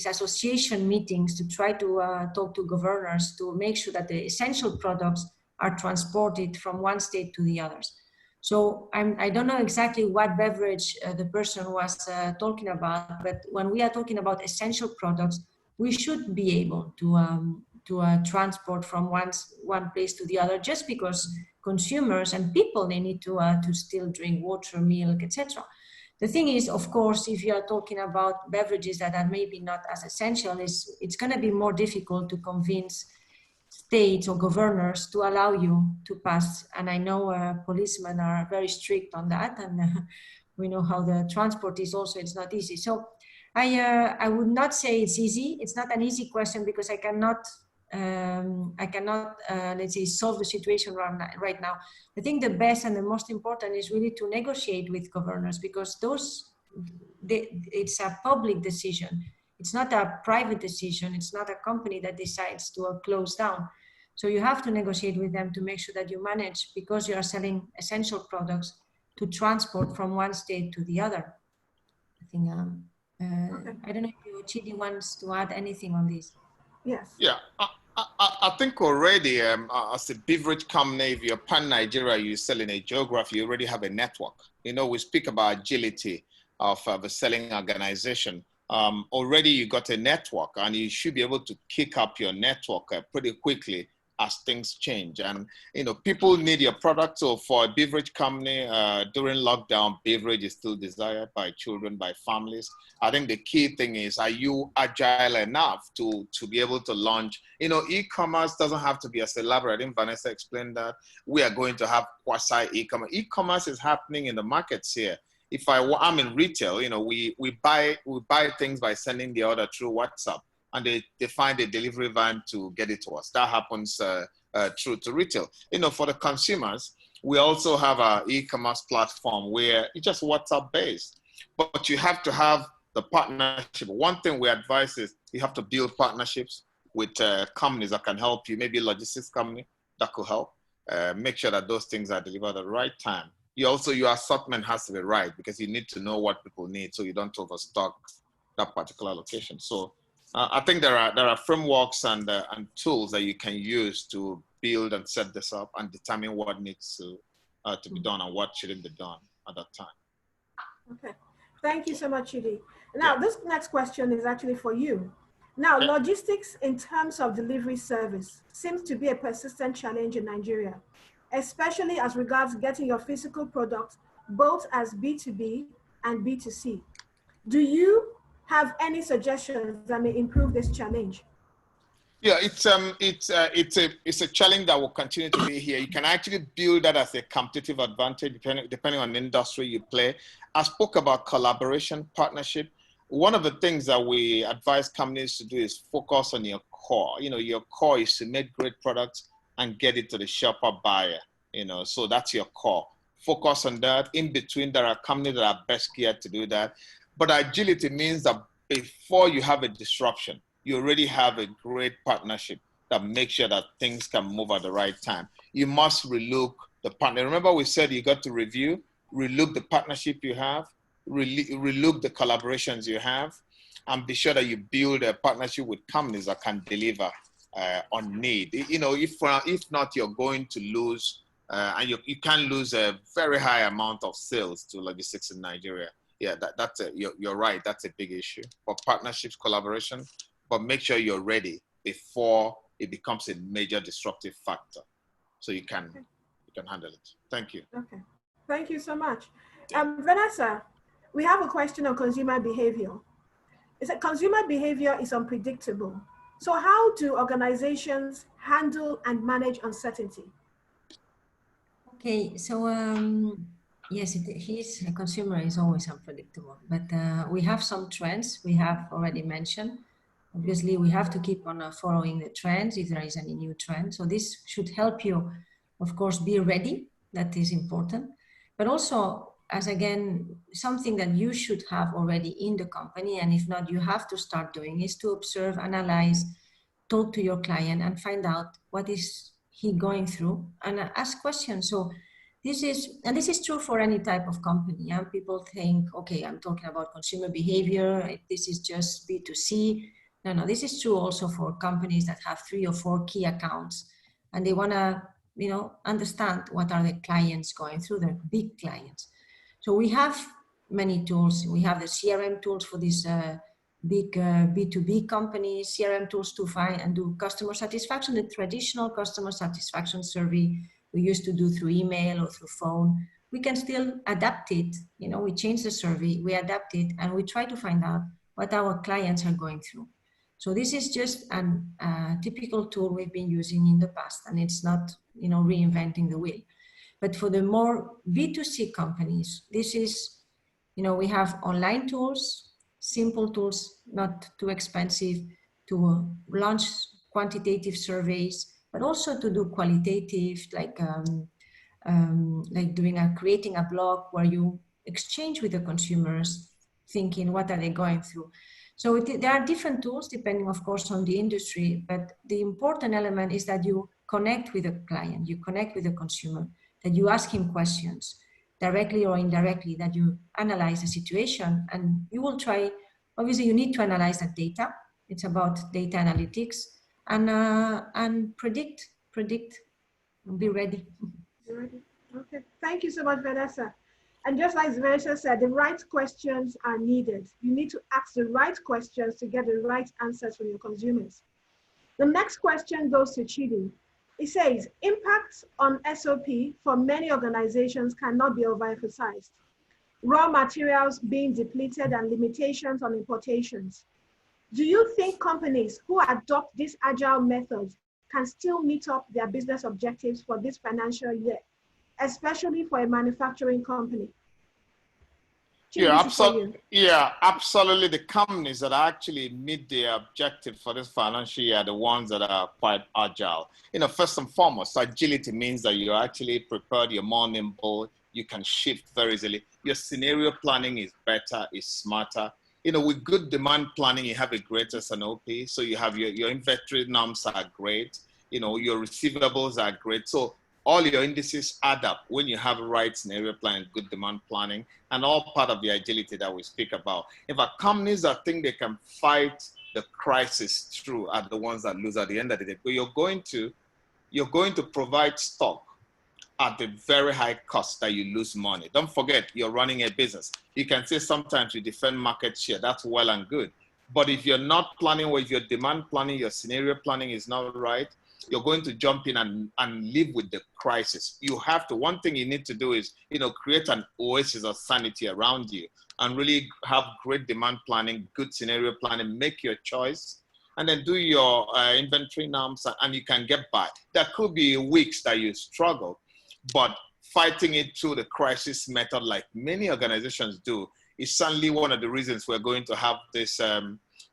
association meetings to try to talk to governors to make sure that the essential products are transported from one state to the others. So I don't know exactly what beverage the person was talking about, but when we are talking about essential products, we should be able to transport from one place to the other, just because consumers and people, they need to still drink water, milk, etc. The thing is, of course, if you are talking about beverages that are maybe not as essential, it's going to be more difficult to convince states or governors to allow you to pass. And I know policemen are very strict on that, and we know how the transport is also, it's not easy. So I would not say it's easy. It's not an easy question because I cannot let's say solve the situation right now. I think the best and the most important is really to negotiate with governors, because it's a public decision. It's not a private decision. It's not a company that decides to close down. So you have to negotiate with them to make sure that you manage, because you are selling essential products, to transport from one state to the other. I think, Okay. I don't know if you, Chidi, wants to add anything on this. Yes. Yeah, I think already as a beverage company, if you're pan-Nigeria, you sell in a geography, you already have a network. You know, we speak about agility of the selling organization. Already you got a network, and you should be able to kick up your network pretty quickly as things change. And, you know, people need your product. So for a beverage company, during lockdown, beverage is still desired by children, by families. I think the key thing is, are you agile enough to be able to launch? You know, e-commerce doesn't have to be as elaborate. I think Vanessa explained that. We are going to have quasi e-commerce. E-commerce is happening in the markets here. If I'm in retail, you know, we buy things by sending the order through WhatsApp, and they find a delivery van to get it to us. That happens through to retail. You know, for the consumers, we also have our e-commerce platform where it's just WhatsApp based, but you have to have the partnership. One thing we advise is you have to build partnerships with companies that can help you, maybe a logistics company that could help. Make sure that those things are delivered at the right time. Your assortment has to be right, because you need to know what people need so you don't overstock that particular location. So I think there are frameworks and tools that you can use to build and set this up and determine what needs to be done and what shouldn't be done at that time. Okay, thank you so much, Chidi. Now, this next question is actually for you. Now, logistics in terms of delivery service seems to be a persistent challenge in Nigeria, especially as regards getting your physical products both as B2B and B2C. Do you have any suggestions that may improve this challenge? Yeah, it's a challenge that will continue to be here. You can actually build that as a competitive advantage depending on the industry you play. I spoke about collaboration, partnership. One of the things that we advise companies to do is focus on your core. You know, your core is to make great products and get it to the shopper buyer. You know, so that's your core. Focus on that. In between, there are companies that are best geared to do that. But agility means that before you have a disruption, you already have a great partnership that makes sure that things can move at the right time. You must relook the partner. Remember we said you got to relook the partnership you have, relook the collaborations you have, and be sure that you build a partnership with companies that can deliver on need. You know, if not, you're going to lose, and you can lose a very high amount of sales to logistics in Nigeria. Yeah, you're right. That's a big issue for partnerships, collaboration, but make sure you're ready before it becomes a major disruptive factor, so you can handle it. Thank you. Okay, thank you so much. Vanessa, we have a question on consumer behavior. It said consumer behavior is unpredictable. So how do organizations handle and manage uncertainty? Okay, so yes, a consumer is always unpredictable, but we have some trends we have already mentioned. Obviously, we have to keep on following the trends if there is any new trend. So this should help you, of course, be ready. That is important. But also, as again, something that you should have already in the company, and if not, you have to start doing, is to observe, analyze, talk to your client and find out what is he going through and ask questions. So this is true for any type of company. And people think, okay, I'm talking about consumer behavior. This is just B2C. No, this is true also for companies that have 3 or 4 key accounts, and they want to, you know, understand what are the clients going through, their big clients. So we have many tools. We have the CRM tools for these big B2B companies, CRM tools to find and do customer satisfaction, the traditional customer satisfaction survey we used to do through email or through phone. We can still adapt it. You know, we change the survey, we adapt it, and we try to find out what our clients are going through. So this is just a typical tool we've been using in the past, and it's not, you know, reinventing the wheel. But for the more B2C companies, this is, you know, we have online tools, simple tools, not too expensive, to launch quantitative surveys, but also to do qualitative, like creating a blog where you exchange with the consumers, thinking what are they going through. So there are different tools depending, of course, on the industry, but the important element is that you connect with the client, you connect with the consumer, that you ask him questions, directly or indirectly, that you analyze the situation and you will try, obviously you need to analyze that data. It's about data analytics and predict, and be ready. Okay, thank you so much, Vanessa. And just like Vanessa said, the right questions are needed. You need to ask the right questions to get the right answers from your consumers. The next question goes to Chidi. It says, impacts on SOP for many organizations cannot be overemphasized. Raw materials being depleted and limitations on importations. Do you think companies who adopt these agile methods can still meet up their business objectives for this financial year, especially for a manufacturing company? Yeah, absolutely. The companies that actually meet their objective for this financial year are the ones that are quite agile. First and foremost, agility means that you're actually prepared, you're more nimble, you can shift very easily. Your scenario planning is better, is smarter. With good demand planning, you have a greater SNOP. So you have your inventory norms are great. Your receivables are great. So all your indices add up when you have the right scenario planning, good demand planning, and all part of the agility that we speak about. In fact, companies that think they can fight the crisis through are the ones that lose at the end of the day. But you're going to provide stock at a very high cost that you lose money. Don't forget, you're running a business. You can say sometimes you defend market share. That's well and good. But if you're not planning, or if your demand planning, your scenario planning is not right, you're going to jump in and live with the crisis. One thing you need to do is, create an oasis of sanity around you and really have great demand planning, good scenario planning, make your choice, and then do your inventory norms, and you can get by. There could be weeks that you struggle, but fighting it through the crisis method, like many organizations do, is certainly one of the reasons we're going to have this.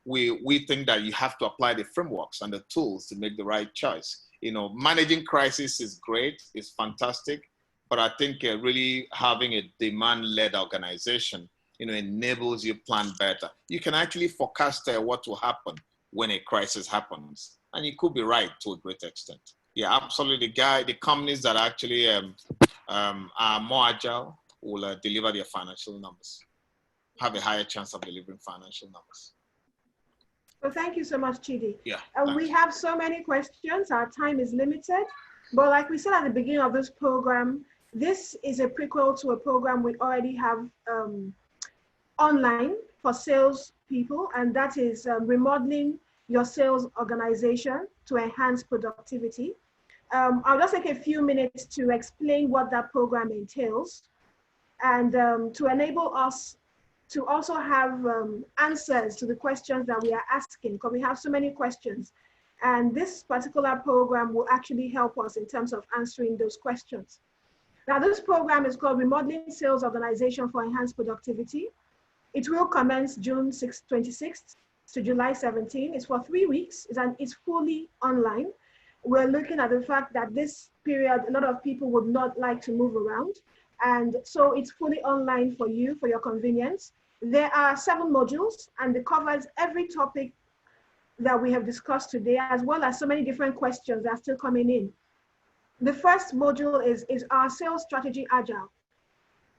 We think that you have to apply the frameworks and the tools to make the right choice. Managing crisis is great, it's fantastic, but I think really having a demand-led organization, enables you plan better. You can actually forecast what will happen when a crisis happens, and you could be right to a great extent. Yeah, absolutely. The companies that actually are more agile will deliver their financial numbers, have a higher chance of delivering financial numbers. Well, thank you so much, Chidi. Yeah. We have so many questions. Our time is limited. But like we said at the beginning of this program, this is a prequel to a program we already have online for sales people, and that is remodeling your sales organization to enhance productivity. I'll just take a few minutes to explain what that program entails, and to enable us to also have answers to the questions that we are asking, because we have so many questions. And this particular program will actually help us in terms of answering those questions. Now, this program is called Remodeling Sales Organization for Enhanced Productivity. It will commence June 26th to July 17th. It's for 3 weeks. It's fully online. We're looking at the fact that this period, a lot of people would not like to move around. And so it's fully online for you, for your convenience. There are 7 modules, and it covers every topic that we have discussed today, as well as so many different questions that are still coming in. The first module is our sales strategy agile.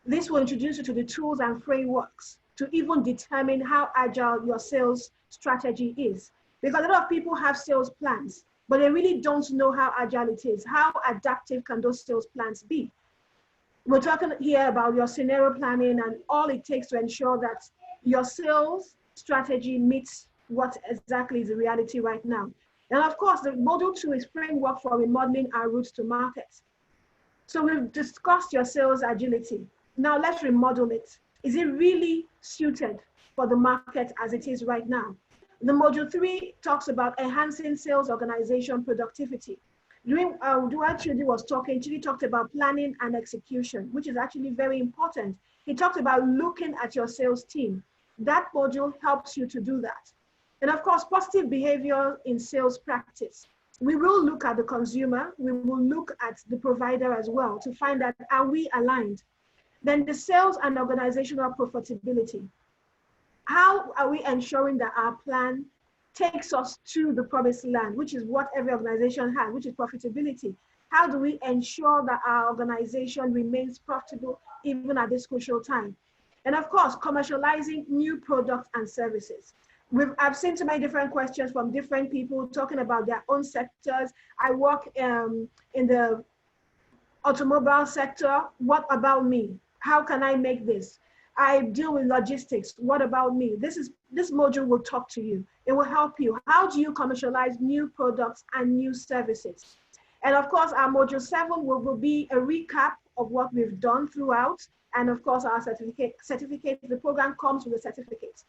This will introduce you to the tools and frameworks to even determine how agile your sales strategy is. Because a lot of people have sales plans, but they really don't know how agile it is. How adaptive can those sales plans be? We're talking here about your scenario planning and all it takes to ensure that your sales strategy meets what exactly is the reality right now. And of course, the module 2 is framework for remodeling our routes to market. So we've discussed your sales agility. Now let's remodel it. Is it really suited for the market as it is right now? The module 3 talks about enhancing sales organization productivity. During while Chidi was talking, Chidi talked about planning and execution, which is actually very important. He talked about looking at your sales team. That module helps you to do that. And of course, positive behavior in sales practice. We will look at the consumer, we will look at the provider as well to find out, are we aligned? Then the sales and organizational profitability. How are we ensuring that our plan takes us to the promised land, which is what every organization has, which is profitability? How do we ensure that our organization remains profitable even at this crucial time? And of course, commercializing new products and services. I've seen so many different questions from different people talking about their own sectors. I work in the automobile sector. What about me? How can I make this? I deal with logistics. What about me? This module will talk to you. It will help you. How do you commercialize new products and new services? And of course, our module 7 will be a recap of what we've done throughout. And of course, our certificate, the program comes with a certificate.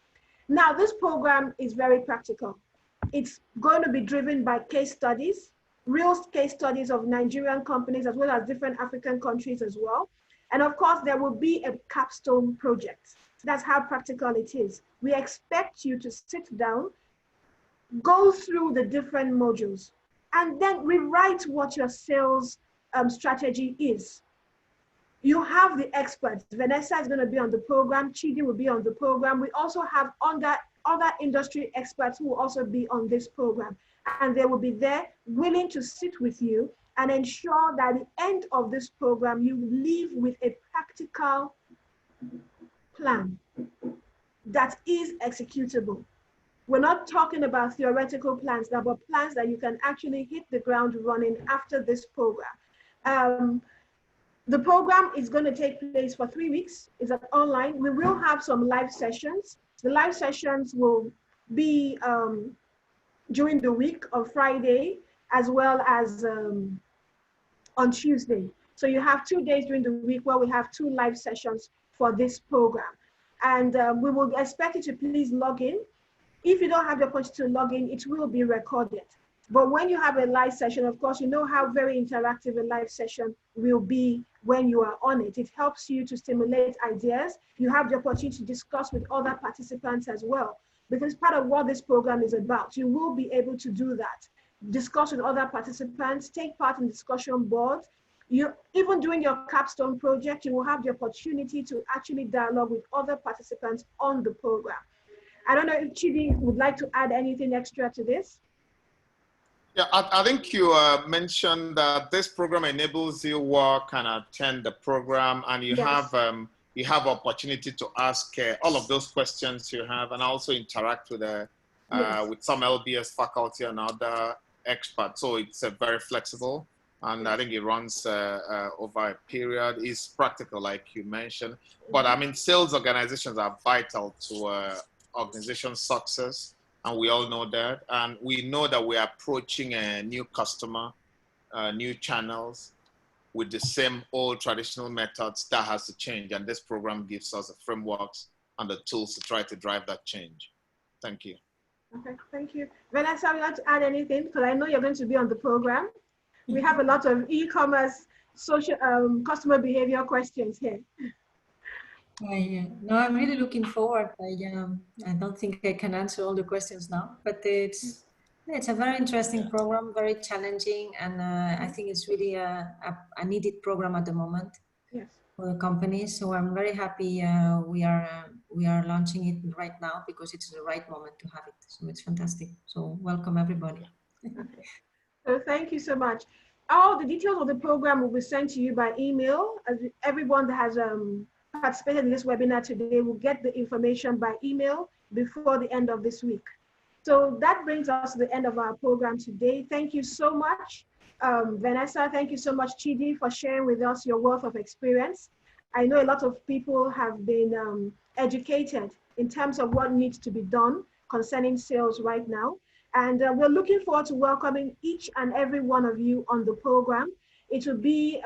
Now, this program is very practical. It's going to be driven by case studies, real case studies of Nigerian companies, as well as different African countries as well. And of course, there will be a capstone project. That's how practical it is. We expect you to sit down, go through the different modules, and then rewrite what your sales strategy is. You have the experts. Vanessa is going to be on the program. Chidi will be on the program. We also have other industry experts who will also be on this program. And they will be there willing to sit with you and ensure that at the end of this program, you leave with a practical plan that is executable. We're not talking about theoretical plans now, but plans that you can actually hit the ground running after this program. The program is going to take place for 3 weeks. It's online. We will have some live sessions. The live sessions will be during the week of Friday, as well as on Tuesday. So you have 2 days during the week where we have 2 live sessions for this program. And we will expect you to please log in. If you don't have the opportunity to log in, it will be recorded. But when you have a live session, of course, you know how very interactive a live session will be when you are on it. It helps you to stimulate ideas. You have the opportunity to discuss with other participants as well, because part of what this program is about. You will be able to do that. Discuss with other participants, take part in discussion boards. Even during your capstone project, you will have the opportunity to actually dialogue with other participants on the program. I don't know if Chidi would like to add anything extra to this. Yeah, I think you mentioned that this program enables you work and attend the program, and you have opportunity to ask all of those questions you have, and also interact with with some LBS faculty and other experts. So it's very flexible, and I think it runs over a period. It's practical, like you mentioned. But I mean, sales organizations are vital to organization success. And we all know that. And we know that we're approaching a new customer, new channels with the same old traditional methods. That has to change. And this program gives us the frameworks and the tools to try to drive that change. Thank you. Okay, thank you. Vanessa, would you like to add anything? Because I know you're going to be on the program. We have a lot of e-commerce, social, customer behavior questions here. No, I'm really looking forward. I don't think I can answer all the questions now, but it's a very interesting program, very challenging, and I think it's really a needed program at the moment for the companies. So I'm very happy we are launching it right now because it's the right moment to have it. So it's fantastic. So welcome everybody. Okay. So thank you so much. All the details of the program will be sent to you by email. As everyone that has participated in this webinar today will get the information by email before the end of this week. So that brings us to the end of our program today. Thank you so much, Vanessa. Thank you so much, Chidi, for sharing with us your wealth of experience. I know a lot of people have been educated in terms of what needs to be done concerning sales right now. And we're looking forward to welcoming each and every one of you on the program. It will be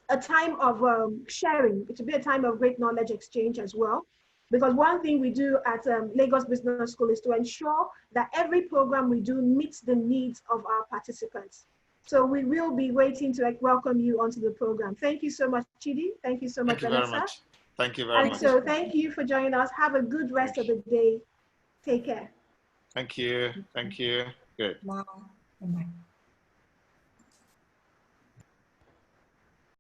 a time of sharing. It will be a time of great knowledge exchange as well. Because one thing we do at Lagos Business School is to ensure that every program we do meets the needs of our participants. So we will be waiting to welcome you onto the program. Thank you so much, Chidi. Thank you so much, Vanessa. Very much. Thank you very much. So thank you for joining us. Have a good rest of the day. Take care. Thank you. Thank you. Good. Bye. Bye.